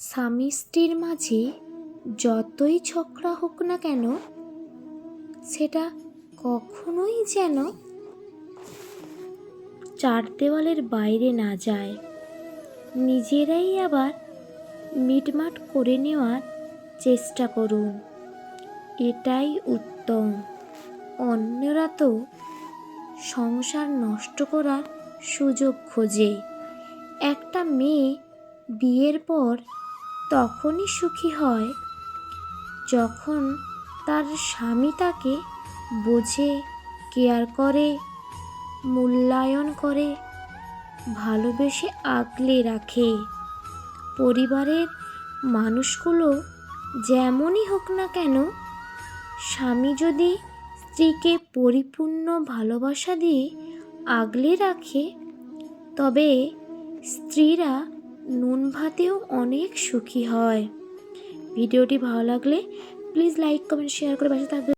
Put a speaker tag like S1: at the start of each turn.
S1: স্বামী স্ত্রীর মাঝে যতই ঝগড়া হোক না কেন, সেটা কখনোই যেন চার দেওয়ালের বাইরে না যায়। নিজেরাই আবার মিটমাট করে নেওয়ার চেষ্টা করুন, এটাই উত্তম। অন্যরা তো সংসার নষ্ট করার সুযোগ খোঁজে। একটা মেয়ে বিয়ের পর তখনই সুখী হয় যখন তার স্বামী তাকে বোঝে, কেয়ার করে, মূল্যায়ন করে, ভালোবেসে আগলে রাখে। পরিবারের মানুষগুলো যেমনই হোক না কেন, স্বামী যদি স্ত্রীকে পরিপূর্ণ ভালোবাসা দিয়ে আগলে রাখে, তবে স্ত্রীরা নুন ভাতেও অনেক সুখী হয়। ভিডিওটি ভালো লাগলে প্লিজ লাইক, কমেন্ট, শেয়ার করে পাশে থাকবে।